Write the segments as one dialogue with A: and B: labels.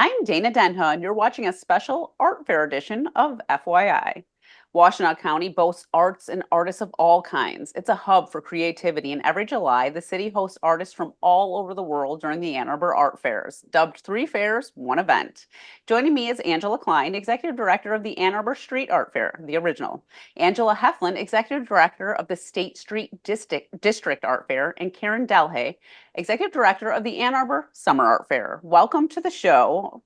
A: I'm Dana Denha, and you're watching a special art fair edition of FYI. Washtenaw County boasts arts and artists of all kinds. It's a hub for creativity, and every July, the city hosts artists from all over the world during the Ann Arbor Art Fairs, dubbed three fairs, one event. Joining me is Angela Klein, Executive Director of the Ann Arbor Street Art Fair, the original, Angela Heflin, Executive Director of the State Street District Art Fair, and Karen Delhay, Executive Director of the Ann Arbor Summer Art Fair. Welcome to the show.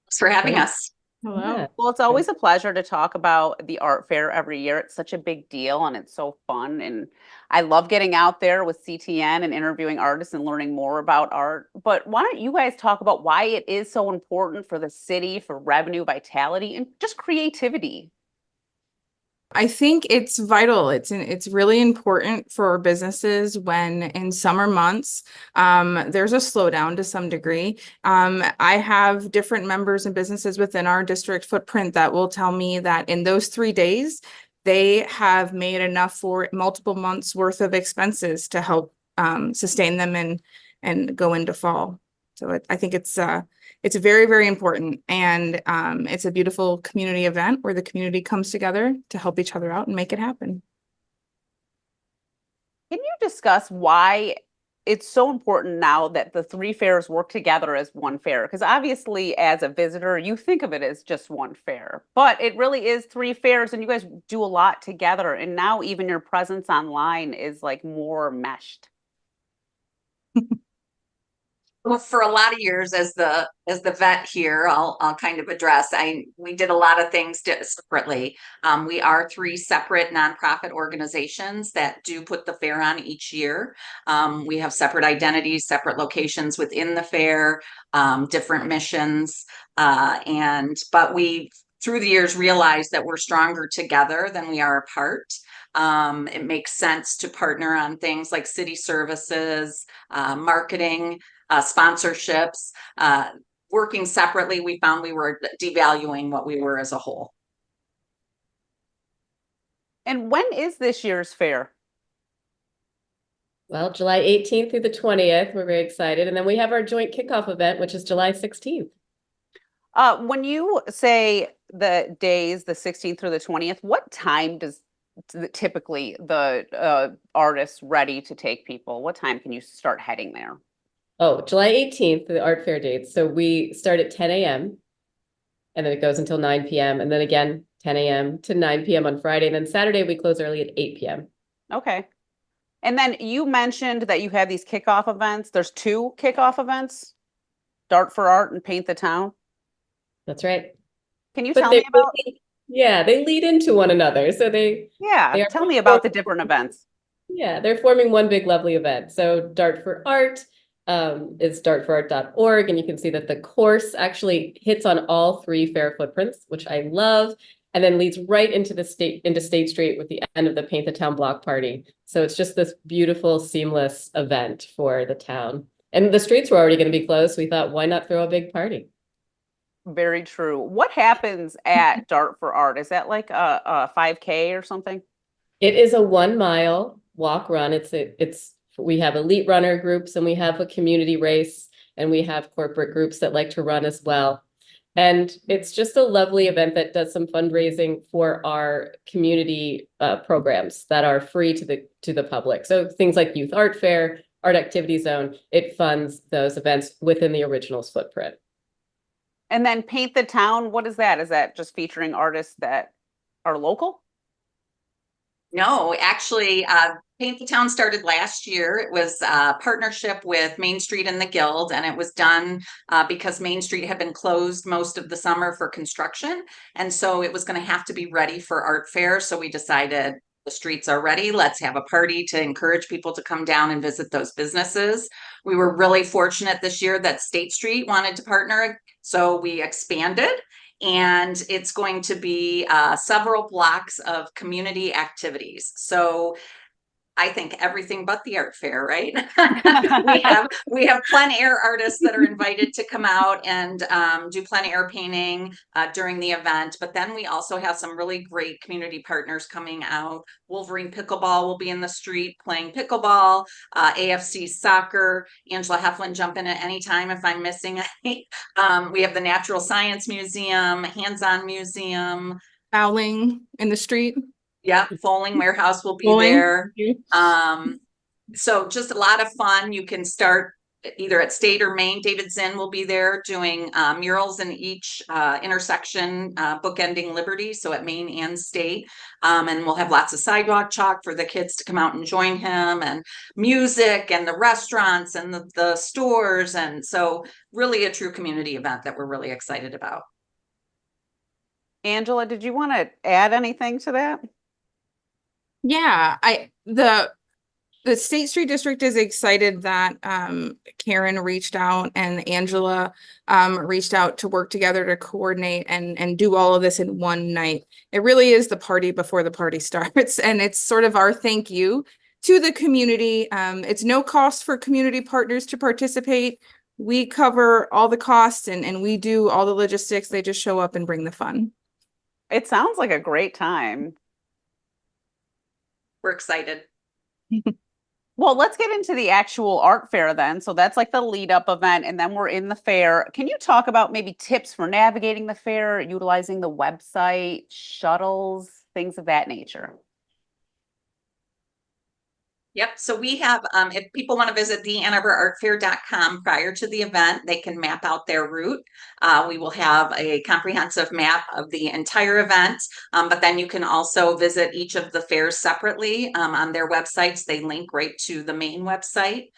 B: Thanks for having
C: Great.
B: us.
C: Hello.
A: Yeah. Well, it's always a pleasure to talk about the art fair every year. It's such a big deal and it's so fun. And I love getting out there with CTN and interviewing artists and learning more about art. But why don't you guys talk about why it is so important for the city, for revenue vitality, and just creativity?
C: I think it's vital. It's really important for businesses when in summer months, there's a slowdown to some degree. I have different members and businesses within our district footprint that will tell me that in those 3 days, they have made enough for multiple months worth of expenses to help sustain them and go into fall. So I think it's very, very important. And it's a beautiful community event where the community comes together to help each other out and make it happen.
A: Can you discuss why it's so important now that the three fairs work together as one fair? Because obviously, as a visitor, you think of it as just one fair, but it really is three fairs, and you guys do a lot together. And now, even your presence online is like more meshed.
B: Well, for a lot of years as the vet here, I'll kind of address. We did a lot of things separately. We are three separate nonprofit organizations that do put the fair on each year. We have separate identities, separate locations within the fair, different missions, but we through the years realized that we're stronger together than we are apart. It makes sense to partner on things like city services, marketing, sponsorships. Working separately, we found we were devaluing what we were as a whole.
A: And when is this year's fair?
D: Well, July 18th through the 20th, we're very excited. And then we have our joint kickoff event, which is July 16th.
A: When you say the days, the 16th through the 20th, what time does typically the artists ready to take people? What time can you start heading there?
D: Oh, July 18th, the art fair dates. So we start at 10 a.m. and then it goes until 9 p.m. And then again, 10 a.m. to 9 p.m. on Friday. And then Saturday, we close early at 8 p.m.
A: Okay. And then you mentioned that you have these kickoff events. There's two kickoff events, Dart for Art and Paint the Town.
D: That's right.
A: Can you tell me about?
D: Yeah, they lead into one another. So they
A: tell me about the different events.
D: Yeah, they're forming one big lovely event. So Dart for Art is dartforart.org, and you can see that the course actually hits on all three fair footprints, which I love, and then leads right into State Street with the end of the Paint the Town block party. So it's just this beautiful, seamless event for the town. And the streets were already going to be closed, so we thought, why not throw a big party?
A: Very true. What happens at Dart for Art? Is that like a 5K or something?
D: It is a 1 mile walk run. We have elite runner groups and we have a community race and we have corporate groups that like to run as well. And it's just a lovely event that does some fundraising for our community programs that are free to the public. So things like Youth Art Fair, Art Activity Zone, it funds those events within the original's footprint.
A: And then Paint the Town, what is that? Is that just featuring artists that are local?
B: No, actually, Paint the Town started last year. It was a partnership with Main Street and the Guild, and it was done because Main Street had been closed most of the summer for construction. And so it was going to have to be ready for art fair. So we decided the streets are ready. Let's have a party to encourage people to come down and visit those businesses. We were really fortunate this year that State Street wanted to partner. So we expanded. And it's going to be several blocks of community activities. So I think everything but the art fair, right? we have plein air artists that are invited to come out and do plein air painting during the event. But then we also have some really great community partners coming out. Wolverine Pickleball will be in the street playing pickleball. AFC Soccer. Angela Heflin, jump in at any time if I'm missing any. We have the Natural Science Museum, Hands-On Museum.
C: Bowling in the street.
B: Yeah, Foaling Warehouse will be
C: Bowling.
B: there. So just a lot of fun. You can start either at State or Main. David Zinn will be there doing murals in each intersection, bookending Liberty, so at Main and State. And we'll have lots of sidewalk chalk for the kids to come out and join him, and music and the restaurants and the stores. And so really a true community event that we're really excited about.
A: Angela, did you want to add anything to that?
C: Yeah, the State Street District is excited that Karen reached out and Angela reached out to work together to coordinate and do all of this in one night. It really is the party before the party starts, and it's sort of our thank you to the community. It's no cost for community partners to participate. We cover all the costs and we do all the logistics. They just show up and bring the fun.
A: It sounds like a great time.
B: We're excited.
A: Well, let's get into the actual art fair then. So that's like the lead up event, and then we're in the fair. Can you talk about maybe tips for navigating the fair, utilizing the website, shuttles, things of that nature?
B: Yep. So we have, if people want to visit the AnnArborArtFair.com prior to the event, they can map out their route. We will have a comprehensive map of the entire event, but then you can also visit each of the fairs separately on their websites. They link right to the main website.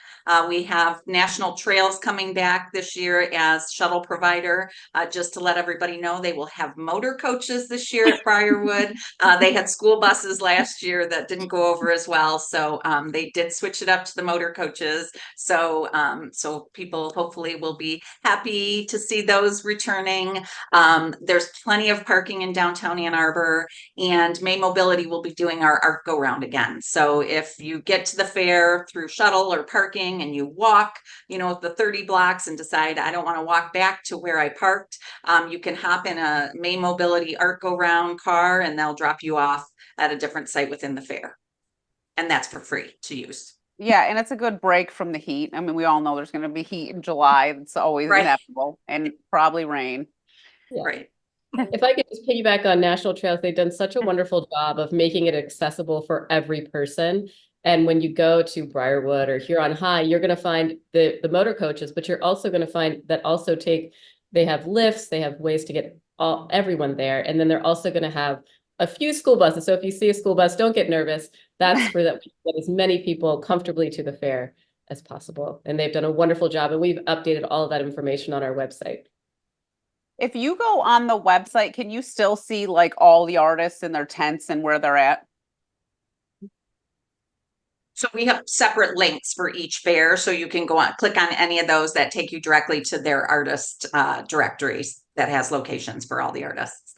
B: We have National Trails coming back this year as shuttle provider. Just to let everybody know, they will have motor coaches this year at Briarwood. They had school buses last year that didn't go over as well. So they did switch it up to the motor coaches. So so people hopefully will be happy to see those returning. There's plenty of parking in downtown Ann Arbor, and May Mobility will be doing our art go round again. So if you get to the fair through shuttle or parking and you walk, you know, the 30 blocks and decide I don't want to walk back to where I parked, you can hop in a May Mobility art go round car and they'll drop you off at a different site within the fair. And that's for free to use.
A: Yeah, and it's a good break from the heat. I mean, we all know there's going to be heat in July. It's always
B: Right.
A: inevitable, and probably rain.
D: Yeah.
B: Right.
D: If I could just piggyback on National Trails, they've done such a wonderful job of making it accessible for every person. And when you go to Briarwood or Huron High, you're going to find the motor coaches, but you're also going to find that also they have lifts, they have ways to get everyone there. And then they're also going to have a few school buses. So if you see a school bus, don't get nervous. That's for that we get as many people comfortably to the fair as possible. And they've done a wonderful job. And we've updated all of that information on our website.
A: If you go on the website, can you still see like all the artists and their tents and where they're at?
B: So we have separate links for each fair. So you can go on, click on any of those that take you directly to their artist directories that has locations for all the artists.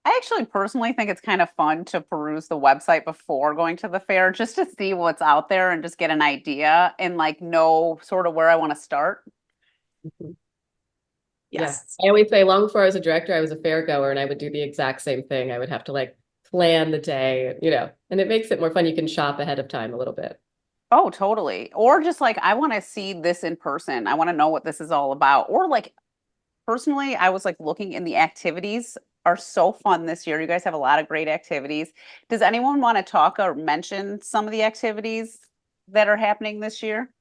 A: I actually personally think it's kind of fun to peruse the website before going to the fair, just to see what's out there and just get an idea and like know sort of where I want to start.
D: Mm-hmm.
B: Yes.
D: Yeah. I always say long before I was a director, I was a fair goer and I would do the exact same thing. I would have to like plan the day, you know, and it makes it more fun. You can shop ahead of time a little bit.
A: Oh, totally. Or just like, I want to see this in person. I want to know what this is all about. Or like, personally, I was like looking in the activities are so fun this year. You guys have a lot of great activities. Does anyone want to talk or mention some of the activities that are happening this year?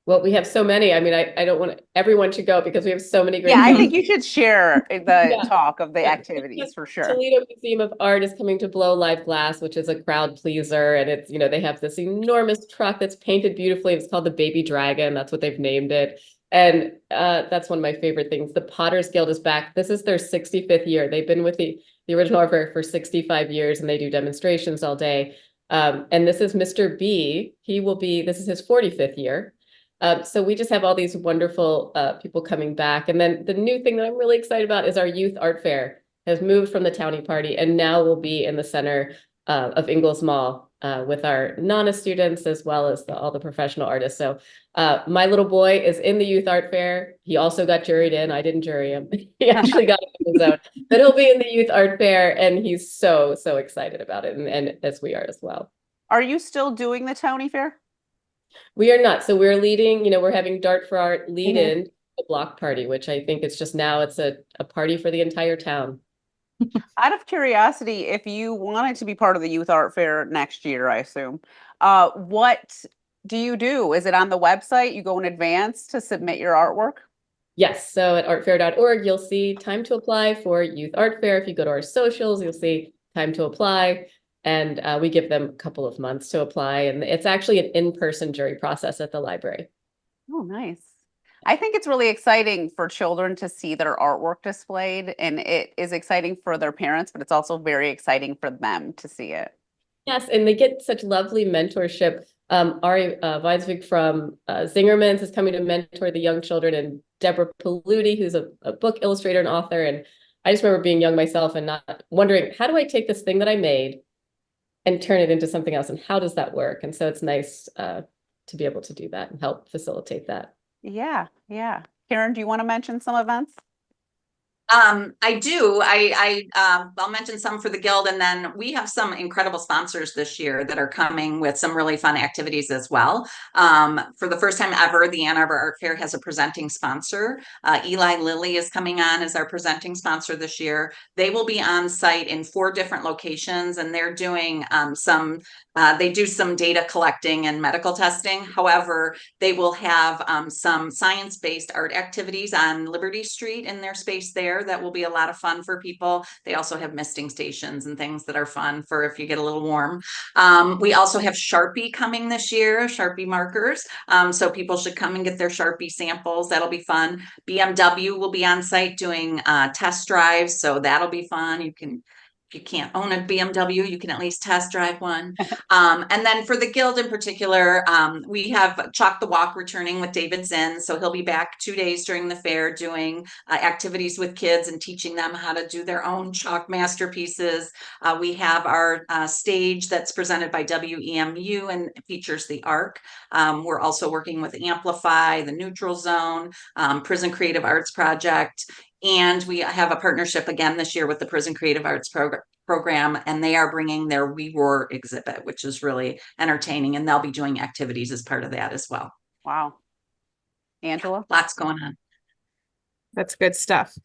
D: Well, we have so many. I mean, I don't want everyone to go because we have so many great.
A: Yeah, I
D: things.
A: think you should share the talk of the activities for sure.
D: Toledo Museum of Art is coming to blow live glass, which is a crowd pleaser. And it's, you know, they have this enormous truck that's painted beautifully. It's called the Baby Dragon. That's what they've named it. And that's one of my favorite things. The Potters Guild is back. This is their 65th year. They've been with the original art fair for 65 years and they do demonstrations all day. And this is Mr. B. This is his 45th year. So we just have all these wonderful people coming back. And then the new thing that I'm really excited about is our youth art fair has moved from the Townie Party and now will be in the center of Ingalls Mall with our NANA students as well as all the professional artists. So my little boy is in the Youth Art Fair. He also got juried in. I didn't jury him. He actually got it on his own. But he'll be in the Youth Art Fair, and he's so excited about it, and as we are as well.
A: Are you still doing the Tony Fair?
D: We are not. So we're leading, we're having Dart for Art lead in the block party, which I think it's just now it's a party for the entire town.
A: Out of curiosity, if you wanted to be part of the Youth Art Fair next year, I assume, what do you do? Is it on the website? You go in advance to submit your artwork?
D: Yes. So at artfair.org, you'll see time to apply for Youth Art Fair. If you go to our socials, you'll see time to apply. And we give them a couple of months to apply. And it's actually an in-person jury process at the library.
A: Oh, nice. I think it's really exciting for children to see their artwork displayed, and it is exciting for their parents, but it's also very exciting for them to see it.
D: Yes, and they get such lovely mentorship. Ari Weisvig from Zingerman's is coming to mentor the young children, and Deborah Paludi, who's a book illustrator and author. And I just remember being young myself and not wondering, how do I take this thing that I made and turn it into something else? And how does that work? And so it's nice to be able to do that and help facilitate that.
A: Yeah, yeah. Karen, do you want to mention some events?
B: I do. I'll mention some for the Guild, and then we have some incredible sponsors this year that are coming with some really fun activities as well. For the first time ever, the Ann Arbor Art Fair has a presenting sponsor. Eli Lilly is coming on as our presenting sponsor this year. They will be on site in 4 different locations, and they're doing they do some data collecting and medical testing. However, they will have some science-based art activities on Liberty Street in their space there that will be a lot of fun for people. They also have misting stations and things that are fun for if you get a little warm. We also have Sharpie coming this year, Sharpie markers. So people should come and get their Sharpie samples. That'll be fun. BMW will be on site doing test drives. So that'll be fun. If you can't own a BMW, you can at least test drive one. And then for the Guild in particular, we have Chalk the Walk returning with David Zinn. So he'll be back 2 days during the fair doing activities with kids and teaching them how to do their own chalk masterpieces. We have our stage that's presented by WEMU and features the ARC. We're also working with Amplify, the Neutral Zone, Prison Creative Arts Project. And we have a partnership again this year with the Prison Creative Arts Program, and they are bringing their We Roar exhibit, which is really entertaining, and they'll be doing activities as part of that as well.
A: Wow. Angela?
B: Lots going on.
C: That's good stuff.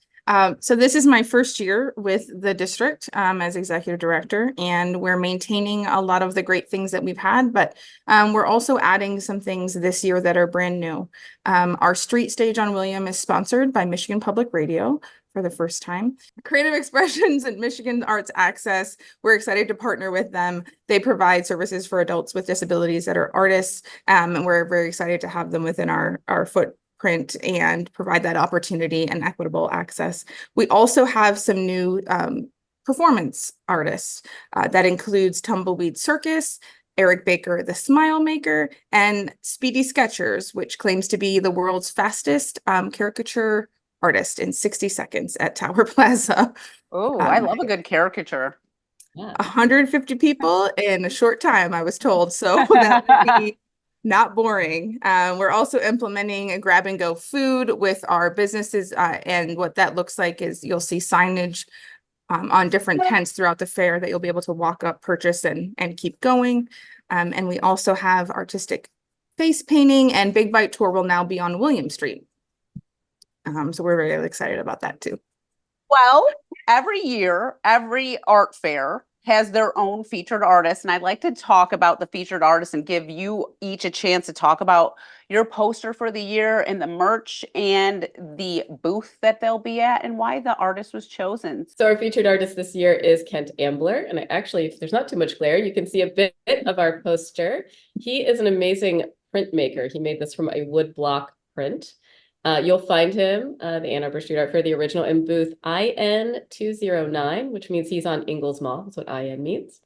C: So this is my first year with the district as executive director, and we're maintaining a lot of the great things that we've had, but we're also adding some things this year that are brand new. Our street stage on William is sponsored by Michigan Public Radio for the first time. Creative Expressions and Michigan Arts Access, we're excited to partner with them. They provide services for adults with disabilities that are artists, and we're very excited to have them within our footprint and provide that opportunity and equitable access. We also have some new performance artists that includes Tumbleweed Circus, Eric Baker, the Smile Maker, and Speedy Sketchers, which claims to be the world's fastest caricature artist in 60 seconds at Tower Plaza.
A: Oh, I love a good caricature.
D: Yeah.
C: 150 people in a short time, I was told. So that would be not boring. We're also implementing a grab and go food with our businesses. And what that looks like is you'll see signage on different tents throughout the fair that you'll be able to walk up, purchase, and keep going. And we also have artistic face painting, and Big Bite Tour will now be on William Street. So we're very excited about that too.
A: Well, every year, every art fair has their own featured artist, and I'd like to talk about the featured artists and give you each a chance to talk about your poster for the year and the merch and the booth that they'll be at and why the artist was chosen.
D: So our featured artist this year is Kent Ambler. And actually, if there's not too much glare, you can see a bit of our poster. He is an amazing printmaker. He made this from a wood block print. You'll find him, the Ann Arbor Street Art Fair, the original, in booth IN209, which means he's on Ingalls Mall. That's what IN means.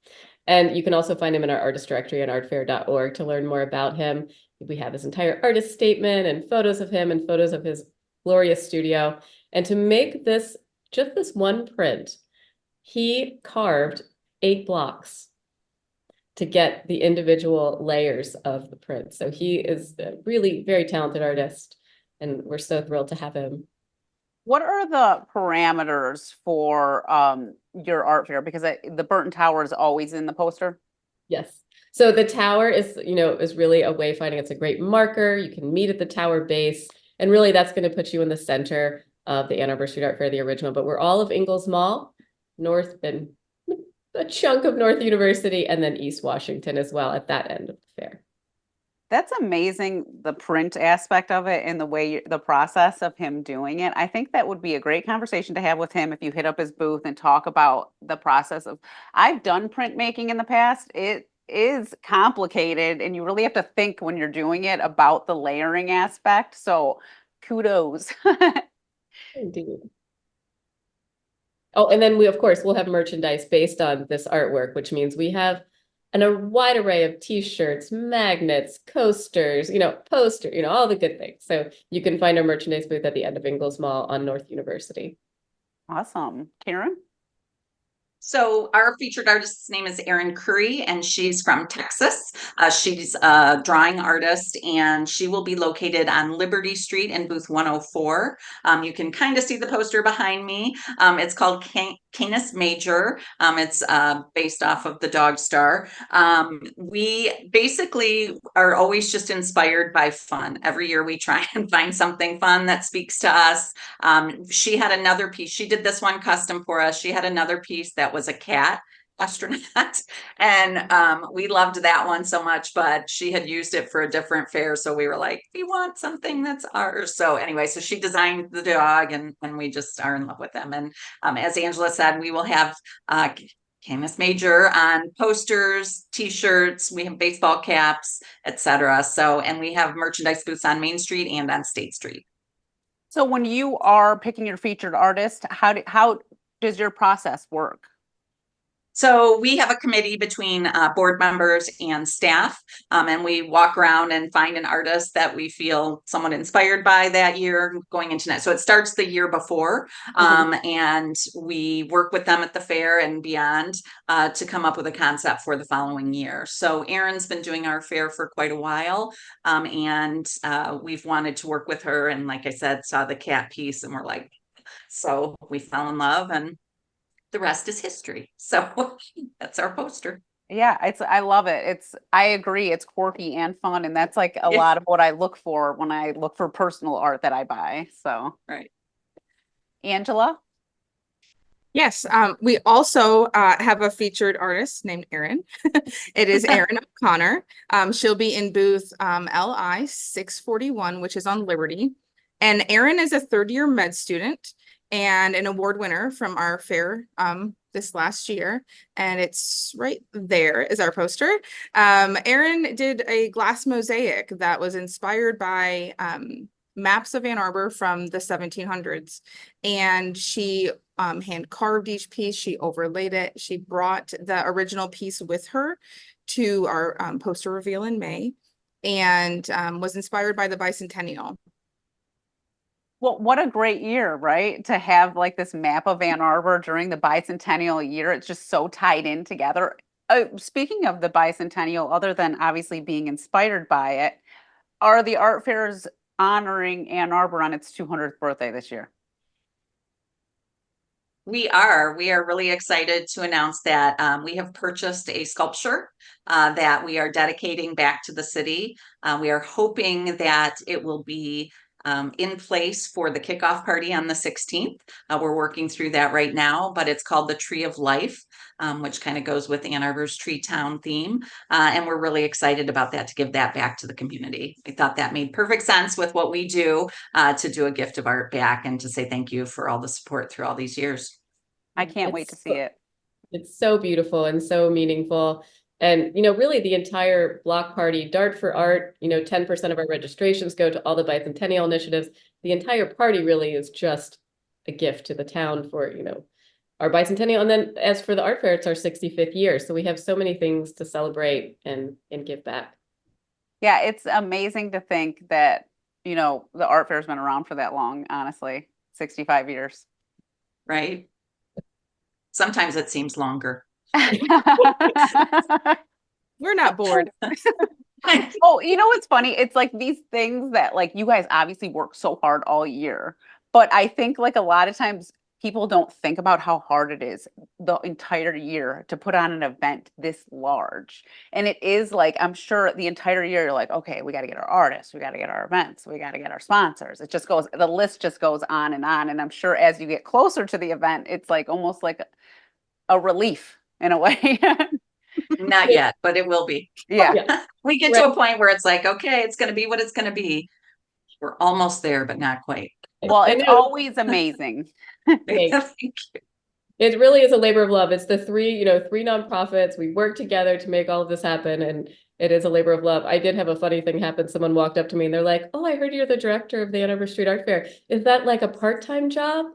D: And you can also find him in our artist directory on artfair.org to learn more about him. We have his entire artist statement and photos of him and photos of his glorious studio. And to make this, just this one print, he carved 8 blocks to get the individual layers of the print. So he is a really very talented artist, and we're so thrilled to have him.
A: What are the parameters for your art fair? Because the Burton Tower is always in the poster.
D: Yes. So the tower is, is really a wayfinding. It's a great marker. You can meet at the tower base, and really that's going to put you in the center of the Ann Arbor Street Art Fair, the original. But we're all of Ingalls Mall, North, and a chunk of North University, and then East Washington as well at that end of the fair.
A: That's amazing, the print aspect of it and the way the process of him doing it. I think that would be a great conversation to have with him if you hit up his booth and talk about the process of. I've done printmaking in the past. It is complicated and you really have to think when you're doing it about the layering aspect. So kudos.
D: Indeed. Oh, and then of course, we'll have merchandise based on this artwork, which means we have a wide array of t-shirts, magnets, coasters, poster, all the good things. So you can find our merchandise booth at the end of Ingalls Mall on North University.
A: Awesome. Karen?
B: So our featured artist's name is Erin Curry, and she's from Texas. She's a drawing artist, and she will be located on Liberty Street in booth 104. You can kind of see the poster behind me. It's called Canis Major. It's based off of the Dog Star. We basically are always just inspired by fun. Every year we try and find something fun that speaks to us. She had another piece. She did this one custom for us. She had another piece that was a cat astronaut, and we loved that one so much, but she had used it for a different fair, so we were like, we want something that's ours. So anyway, so she designed the dog, and we just are in love with them. And as Angela said, we will have Canis Major on posters, t-shirts, we have baseball caps, etc. So, and we have merchandise booths on Main Street and on State Street.
A: So when you are picking your featured artist, how does your process work?
B: So we have a committee between board members and staff, and we walk around and find an artist that we feel somewhat inspired by that year going into next. So it starts the year before, and we work with them at the fair and beyond to come up with a concept for the following year. So Erin's been doing our fair for quite a while, and we've wanted to work with her. And like I said, saw the cat piece, and we're like, so we fell in love, and the rest is history. So that's our poster.
A: Yeah, I love it. I agree. It's quirky and fun. And that's like a lot of what I look for when I look for personal art that I buy. So,
B: right.
A: Angela?
C: Yes, we also have a featured artist named Erin. It is Erin O'Connor. She'll be in booth LI 641, which is on Liberty. And Erin is a third-year med student and an award winner from our fair this last year. And it's right there is our poster. Erin did a glass mosaic that was inspired by maps of Ann Arbor from the 1700s. And she hand carved each piece, she overlaid it. She brought the original piece with her to our poster reveal in May, and was inspired by the bicentennial.
A: Well, what a great year, right? To have like this map of Ann Arbor during the bicentennial year. It's just so tied in together. Speaking of the bicentennial, other than obviously being inspired by it, are the art fairs honoring Ann Arbor on its 200th birthday this year?
B: We are really excited to announce that we have purchased a sculpture that we are dedicating back to the city. We are hoping that it will be in place for the kickoff party on the 16th. We're working through that right now, but it's called the Tree of Life, which kind of goes with Ann Arbor's Tree Town theme. And we're really excited about that, to give that back to the community. We thought that made perfect sense with what we do, to do a gift of art back and to say thank you for all the support through all these years.
A: I can't wait to see it.
D: It's so beautiful and so meaningful. And, really the entire block party, Dart for Art, 10% of our registrations go to all the bicentennial initiatives. The entire party really is just a gift to the town for, our bicentennial. And then as for the art fair, it's our 65th year. So we have so many things to celebrate and give back.
A: Yeah, it's amazing to think that, the art fair's been around for that long, honestly, 65 years.
B: Right? Sometimes it seems longer.
C: We're not bored.
A: Oh, you know what's funny? It's like these things that like you guys obviously work so hard all year, but I think like a lot of times people don't think about how hard it is the entire year to put on an event this large. And it is like, I'm sure the entire year you're like, okay, we got to get our artists, we got to get our events, we got to get our sponsors. It just goes, the list just goes on and on. And I'm sure as you get closer to the event, it's like almost like a relief in a way.
B: Not yet, but it will be.
A: Yeah.
D: Yeah.
B: We get
D: Right.
B: to a point where it's like, okay, it's going to be what it's going to be. We're almost there, but not quite.
A: Well,
D: I
A: it's
D: know.
A: always amazing.
D: Thanks. It really is a labor of love. It's the three nonprofits. We work together to make all of this happen, and it is a labor of love. I did have a funny thing happen. Someone walked up to me and they're like, "Oh, I heard you're the director of the Ann Arbor Street Art Fair. Is that like a part-time job?"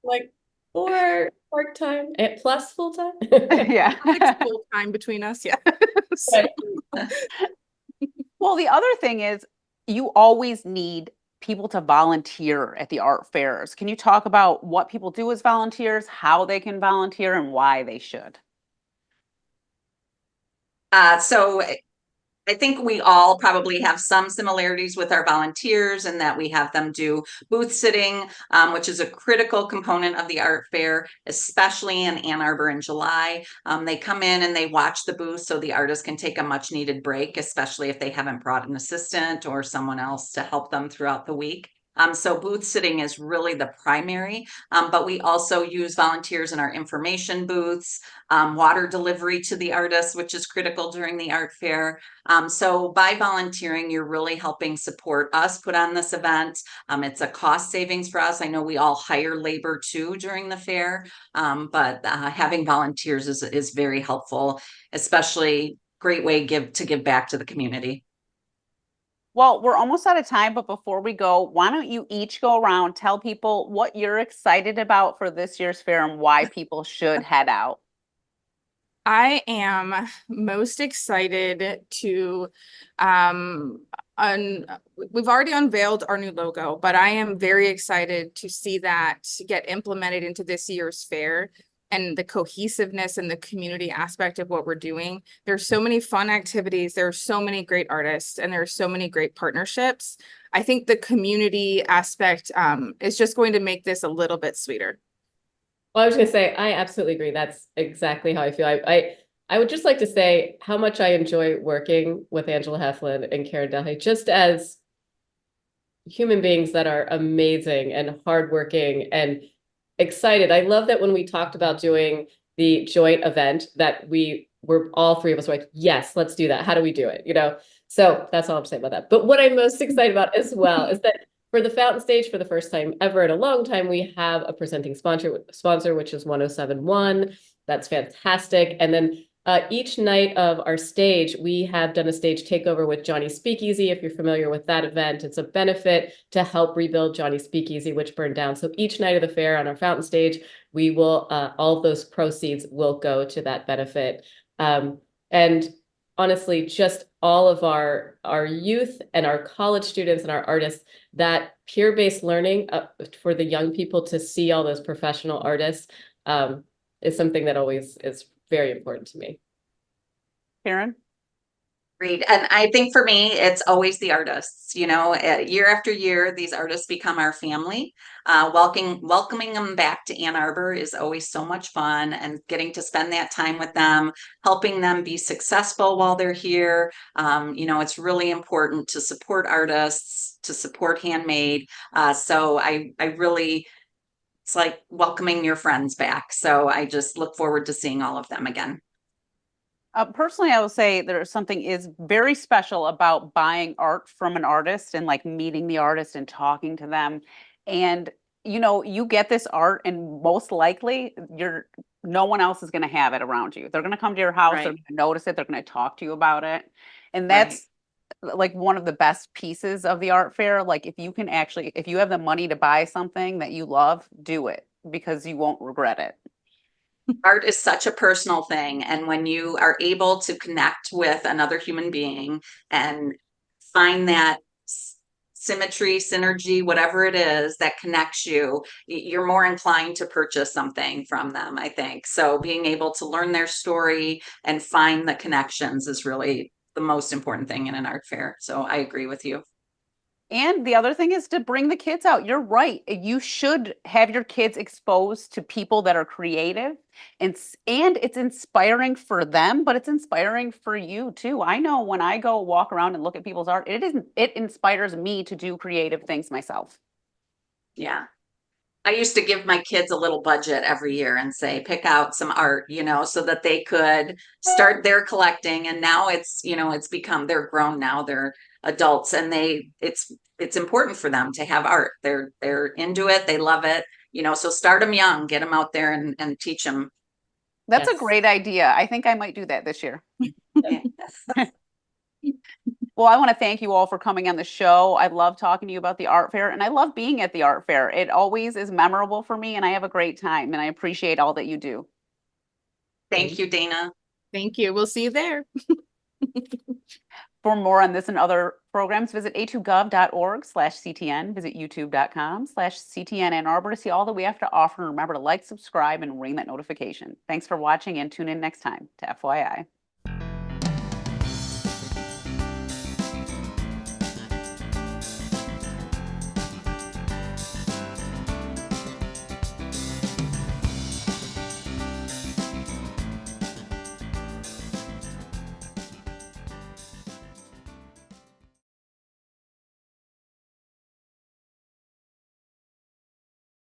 D: Like, or part-time and plus full-time?
A: Yeah.
C: It's full time between us. Yeah. So-
D: Right.
A: Well, the other thing is you always need people to volunteer at the art fairs. Can you talk about what people do as volunteers, how they can volunteer, and why they should?
B: So I think we all probably have some similarities with our volunteers in that we have them do booth sitting, which is a critical component of the art fair, especially in Ann Arbor in July. They come in and they watch the booth so the artists can take a much needed break, especially if they haven't brought an assistant or someone else to help them throughout the week. So booth sitting is really the primary, but we also use volunteers in our information booths, water delivery to the artists, which is critical during the art fair. So by volunteering, you're really helping support us put on this event. It's a cost savings for us. I know we all hire labor too during the fair, but having volunteers is very helpful, especially great way to give back to the community.
A: Well, we're almost out of time, but before we go, why don't you each go around, tell people what you're excited about for this year's fair and why people should head out?
C: I am most excited to we've already unveiled our new logo, but I am very excited to see that get implemented into this year's fair and the cohesiveness and the community aspect of what we're doing. There's so many fun activities, there are so many great artists, and there are so many great partnerships. I think the community aspect is just going to make this a little bit sweeter.
D: Well, I was gonna say, I absolutely agree. That's exactly how I feel. I would just like to say how much I enjoy working with Angela Heflin and Karen Delhay, just as human beings that are amazing and hardworking and excited. I love that when we talked about doing the joint event that we were all three of us were like, yes, let's do that. How do we do it? So that's all I'm saying about that. But what I'm most excited about as well is that for the fountain stage, for the first time ever in a long time, we have a presenting sponsor, which is 1071. That's fantastic. And then each night of our stage, we have done a stage takeover with Johnny Speakeasy. If you're familiar with that event, it's a benefit to help rebuild Johnny Speakeasy, which burned down. So each night of the fair on our fountain stage, we will, all of those proceeds will go to that benefit. And honestly, just all of our youth and our college students and our artists, that peer-based learning for the young people to see all those professional artists is something that always is very important to me.
A: Karen?
B: Great. And I think for me, it's always the artists, year after year, these artists become our family. Welcoming them back to Ann Arbor is always so much fun, and getting to spend that time with them, helping them be successful while they're here. It's really important to support artists, to support handmade. So I really, it's like welcoming your friends back. So I just look forward to seeing all of them again.
A: Personally, I will say there's something is very special about buying art from an artist and like meeting the artist and talking to them. And you get this art, and most likely no one else is going to have it around you. They're going to come to your house, they're
B: Right.
A: going to notice it, they're going to talk to you about it. And
B: Right.
A: that's like one of the best pieces of the art fair. Like if you have the money to buy something that you love, do it because you won't regret it.
B: Art is such a personal thing. And when you are able to connect with another human being and find that symmetry, synergy, whatever it is that connects you, you're more inclined to purchase something from them, I think. So being able to learn their story and find the connections is really the most important thing in an art fair. So I agree with you.
A: And the other thing is to bring the kids out. You're right. You should have your kids exposed to people that are creative, and it's inspiring for them, but it's inspiring for you too. I know when I go walk around and look at people's art, it inspires me to do creative things myself.
B: Yeah. I used to give my kids a little budget every year and say, pick out some art, so that they could start their collecting. And now it's become, they're grown now, they're adults, and it's important for them to have art. They're into it. They love it, so start them young, get them out there and teach them.
A: That's a
D: Yes.
A: great idea. I think I might do that this year.
B: Yeah.
A: Well, I want to thank you all for coming on the show. I love talking to you about the art fair, and I love being at the art fair. It always is memorable for me, and I have a great time, and I appreciate all that you do.
B: Thank you, Dana.
C: Thank you. We'll see you there.
A: For more on this and other programs, visit a2gov.org/CTN, visit youtube.com/CTN Ann Arbor to see all that we have to offer. And remember to like, subscribe, and ring that notification. Thanks for watching, and tune in next time to FYI.